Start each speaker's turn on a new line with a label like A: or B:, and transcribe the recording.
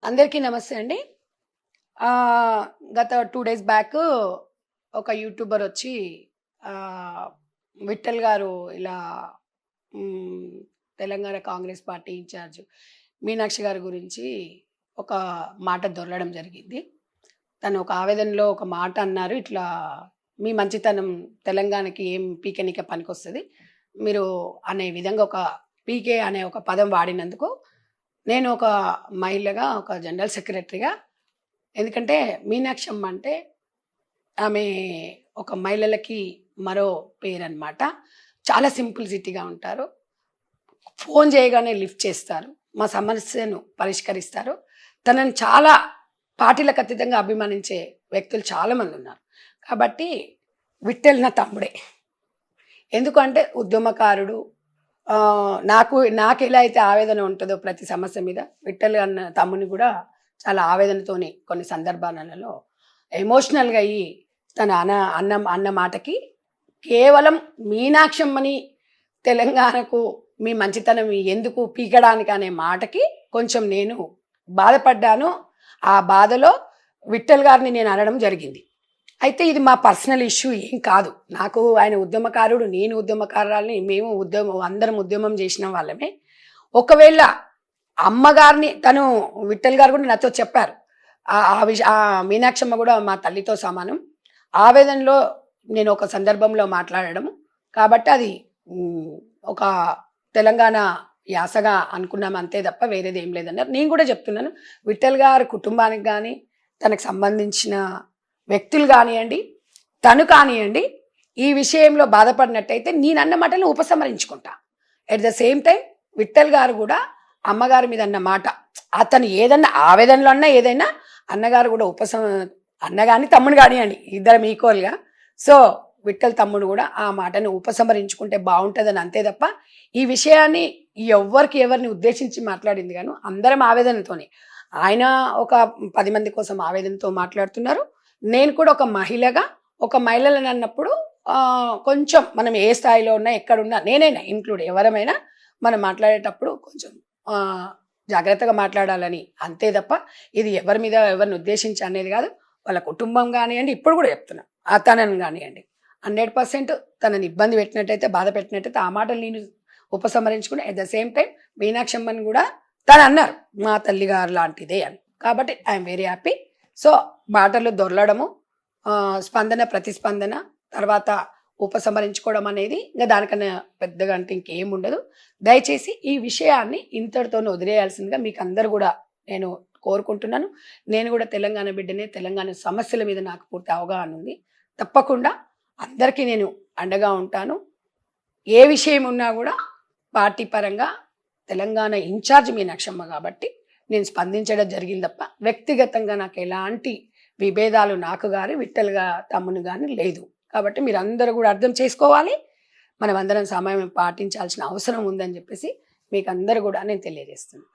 A: అందరికీ నమస్తే అండి. గత 2 డేస్ బ్యాక్ ఒక యూట్యూబర్ వచ్చి విఠల్ గారు ఇలా హ్మ్, తెలంగాణ కాంగ్రెస్ పార్టీ ఇన్ఛార్జ్ మీనాక్షి గారి గురించి ఒక మాట దొర్లడం జరిగింది. తను ఒక ఆవేదనలో ఒక మాట అన్నారు. ఇట్లా మీ మంచితనం తెలంగాణకి ఏం పీకనీకే పనికొస్తది. మీరు అనే విధంగా ఒక పీకే అనే ఒక పదం వాడినందుకు నేను ఒక మహిళగా, ఒక జనరల్ సెక్రటరీగా, ఎందుకంటే మీనాక్షమ్మ అంటే ఆమె ఒక మహిళలకి మరో పేరనమాట. చాలా సింప్లిసిటీగా ఉంటారు. ఫోన్ చేయగానే లిఫ్ట్ చేస్తారు. మా సమస్యను పరిష్కరిస్తారు. తనని చాలా పార్టీలకు అతీతంగా అభిమానించే వ్యక్తులు చాలామంది ఉన్నారు. కాబట్టి విఠల్ నా తమ్ముడే. ఎందుకంటే ఉద్యమకారుడు. నాకెలా అయితే ఆవేదన ఉంటుందో ప్రతి సమస్య మీద, విఠల్ అన్న తమ్ముని కూడా చాలా ఆవేదనతోని కొన్ని సందర్భాలలో ఎమోషనల్గా అయ్యి తన అన్న మాటకి కేవలం మీనాక్షమ్మని తెలంగాణకు మీ మంచితనం ఎందుకు పీకడానికి అనే మాటకి కొంచెం నేను బాధపడ్డాను. ఆ బాధలో విఠల్ గారిని నేను అనడం జరిగింది. అయితే ఇది మా పర్సనల్ ఇష్యూ ఏం కాదు. నాకు ఆయన ఉద్యమకారుడు, నేను ఉద్యమకారురాలని, మేము అందరం ఉద్యమం చేసిన వాళ్ళమే. ఒకవేళ అమ్మగారిని తను విఠల్ గారు కూడా నాతో చెప్పారు. ఆ మీనాక్షమ్మ కూడా మా తల్లితో సమానం. ఆవేదనలో నేను ఒక సందర్భంలో మాట్లాడడం కాబట్టి అది ఒక తెలంగాణ యాసగా అనుకున్నాం అంతే తప్ప వేరేది ఏం లేదన్నారు. నేను కూడా చెప్తున్నాను, విఠల్ గారి కుటుంబానికి కానీ, తనకు సంబంధించిన వ్యక్తులు కానివ్వండి, తను కానివ్వండి, ఈ విషయంలో బాధపడినట్టయితే నేను అన్న మాటలను ఉపసంహరించుకుంటా. At the same time Vithal గారు కూడా అమ్మగారి మీద అన్న మాట, అతను ఏదన్నా ఆవేదనలో అన్నా ఏదైనా, అన్నగారు కూడా అన్న కానీ తమ్ముడు కానివ్వండి, ఇద్దరం ఈక్వల్గా. సో విఠల్ తమ్ముడు కూడా ఆ మాటను ఉపసంహరించుకుంటే బాగుంటుందని అంతే తప్ప ఈ విషయాన్ని ఎవరిని ఉద్దేశించి మాట్లాడింది గాను అందరం ఆవేదనతోనే. ఆయన ఒక 10 మంది కోసం ఆవేదనతో మాట్లాడుతున్నారు. నేను కూడా ఒక మహిళగా, ఒక మహిళలను అన్నప్పుడు కొంచెం మనం ఏ స్థాయిలో ఉన్నా, ఎక్కడున్నా, నేనైనా ఇంక్లూడ్ ఎవరమైనా మనం మాట్లాడేటప్పుడు కొంచెం జాగ్రత్తగా మాట్లాడాలని అంతే తప్ప ఇది ఎవరిని ఉద్దేశించి అనేది కాదు. వాళ్ళ కుటుంబం కానివ్వండి, ఇప్పుడు కూడా చెప్తున్నా, తనని కానివ్వండి 100% తనని ఇబ్బంది పెట్టినట్టయితే, బాధ పెట్టినట్టయితే ఆ మాటలు నేను ఉపసంహరించుకుని అట్ ద సేమ్ టైం మీనాక్షమ్మని కూడా తను అన్నారు మా తల్లిగారు లాంటిదే అని. కాబట్టి ఐఎమ్ వెరీ హ్యాపీ. సో మాటలు దొరలడము, స్పందన, ప్రతిస్పందన, తర్వాత ఉపసంహరించుకోవడం అనేది ఇంకా దానికన్నా పెద్దగా అంటే ఇంకేం ఉండదు. దయచేసి ఈ విషయాన్ని ఇంతటితో వదిలేయాల్సిందిగా మీకు అందరు కూడా నేను కోరుకుంటున్నాను. నేను కూడా తెలంగాణ బిడ్డనే. తెలంగాణ సమస్యల మీద నాకు పూర్తి అవగాహన ఉంది. తప్పకుండా అందరికీ నేను అండగా ఉంటాను. ఏ విషయం ఉన్నా కూడా పార్టీ పరంగా తెలంగాణ ఇన్ఛార్జ్ మీనాక్షమ్మ కాబట్టి నేను స్పందించడం జరిగింది తప్ప వ్యక్తిగతంగా నాకు ఎలాంటి విభేదాలు నాకు కానీ విఠల్గా తమ్ముని కానీ లేదు. కాబట్టి మీరు అందరూ కూడా అర్థం చేసుకోవాలి. మనం అందరం సమయం పాటించాల్సిన అవసరం ఉందని చెప్పేసి మీకు అందరూ కూడా నేను తెలియజేస్తున్నాను.